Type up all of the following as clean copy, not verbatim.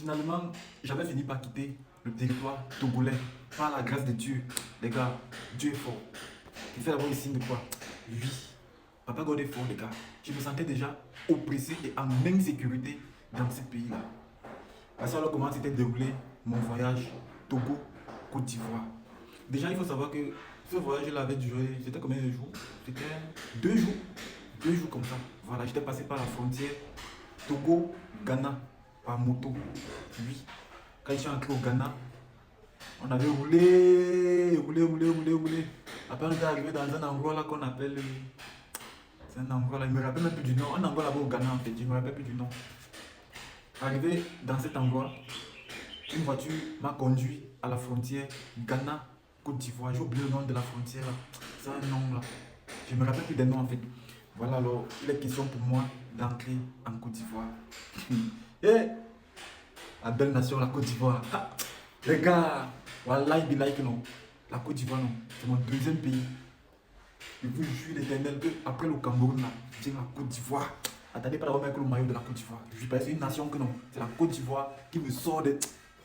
Finalement, j'avais fini par quitter le territoire togolais par la grâce de Dieu. Les gars, Dieu est fort. Il fait d'abord le signe de quoi? Oui. Papa God est fort, les gars. Je me sentais déjà oppressé et en insécurité dans ce pays-là. Voici alors comment s'était déroulé mon voyage Togo-Côte d'Ivoire. Déjà, il faut savoir que ce voyage-là avait duré, c'était combien de jours? C'était 2 jours. 2 jours comme ça. Voilà, j'étais passé par la frontière Togo-Ghana par moto. Oui. Quand je suis entré au Ghana, on avait roulé. Après, on était arrivé dans un endroit là qu'on appelle. C'est un endroit là, je ne me rappelle même plus du nom. Un endroit là-bas au Ghana en fait, je ne me rappelle plus du nom. Arrivé dans cet endroit, une voiture m'a conduit à la frontière Ghana-Côte d'Ivoire. J'ai oublié le nom de la frontière là. C'est un nom là. Je ne me rappelle plus des noms en fait. Voilà alors, il est question pour moi d'entrer en Côte d'Ivoire. Et la belle nation, la Côte d'Ivoire. Les gars, wallahi billahi que non. La Côte d'Ivoire non. C'est mon deuxième pays. Je vous jure l'éternel que après le Cameroun là, j'ai la Côte d'Ivoire. Attendez pas d'avoir mettre le maillot de la Côte d'Ivoire. Je pense que c'est une nation que non. C'est la Côte d'Ivoire qui me sort de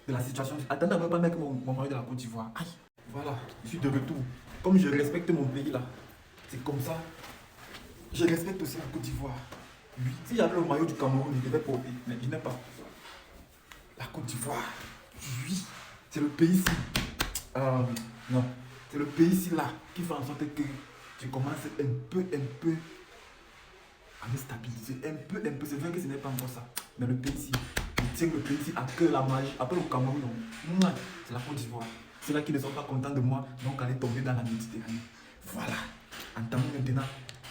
la situation. Attendez d'avoir pas mettre mon maillot de la Côte d'Ivoire. Aïe. Voilà, je suis de retour. Comme je respecte mon pays là, c'est comme ça. Je respecte aussi la Côte d'Ivoire. Oui, si j'avais le maillot du Cameroun, je devais porter. Mais je n'ai pas. La Côte d'Ivoire. Oui, c'est le pays ici. Non, c'est le pays ici là qui fait en sorte que je commence un peu à me stabiliser. Un peu. C'est vrai que ce n'est pas encore ça. Mais le pays ici, je tiens le pays ici à cœur la magie. Après le Cameroun, non. C'est la Côte d'Ivoire. Ceux-là qui ne sont pas contents de moi, donc aller tomber dans la Méditerranée. Voilà. Entamons maintenant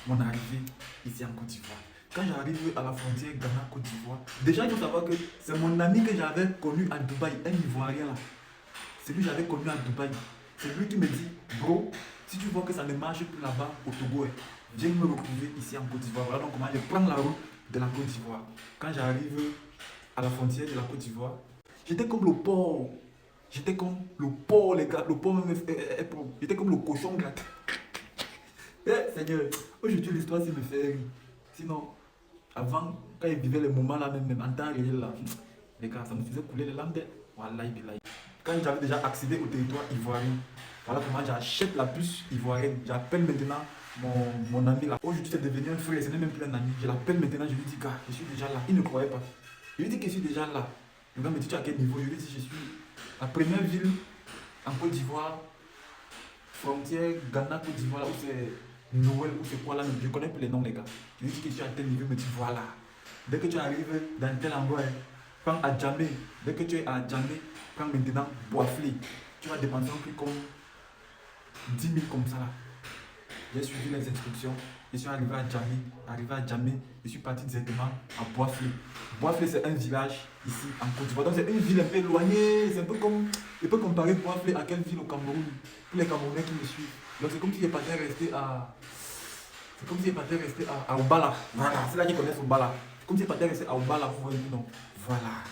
mon arrivée ici en Côte d'Ivoire. Quand j'arrive à la frontière Ghana-Côte d'Ivoire, déjà il faut savoir que c'est mon ami que j'avais connu à Dubaï, un Ivoirien là. C'est lui que j'avais connu à Dubaï. C'est lui qui me dit, bro, si tu vois que ça ne marche plus là-bas au Togo, viens me retrouver ici en Côte d'Ivoire. Voilà donc comment je prends la route de la Côte d'Ivoire. Quand j'arrive à la frontière de la Côte d'Ivoire, j'étais comme le porc. J'étais comme le porc, les gars. Le porc même j'étais comme le cochon gratté. Seigneur, aujourd'hui l'histoire me fait rire. Sinon, avant, quand il vivait les moments là, même en temps réel là, les gars, ça me faisait couler les larmes. Wallahi billahi. Quand j'avais déjà accédé au territoire ivoirien, voilà comment j'achète la puce ivoirienne. J'appelle maintenant mon ami là. Aujourd'hui, c'est devenu un frère, ce n'est même plus un ami. Je l'appelle maintenant, je lui dis, gars, je suis déjà là. Il ne croyait pas. Je lui dis que je suis déjà là. Le gars me dit, tu es à quel niveau? Je lui dis, je suis la première ville en Côte d'Ivoire, frontière Ghana-Côte d'Ivoire, là où c'est Noël, où c'est quoi là, je connais plus les noms, les gars. Je lui dis que je suis à tel niveau, il me dit, voilà. Dès que tu arrives dans tel endroit, prends à Djamé. Dès que tu es à Djamé, prends maintenant Boisflé. Tu vas dépenser un prix comme 10 000 comme ça là. J'ai suivi les instructions. Je suis arrivé à Djamé. Je suis parti directement à Boisflé. Boisflé, c'est un village ici en Côte d'Ivoire. Donc c'est une ville un peu éloignée. C'est un peu comme. Je peux comparer Boisflé à quelle ville au Cameroun. Pour les Camerounais qui me suivent. Donc c'est comme si je partais rester à. C'est comme si je partais rester à Obala. Voilà, c'est là qu'ils connaissent Obala. C'est comme si je partais rester à Obala pour un nom. Voilà.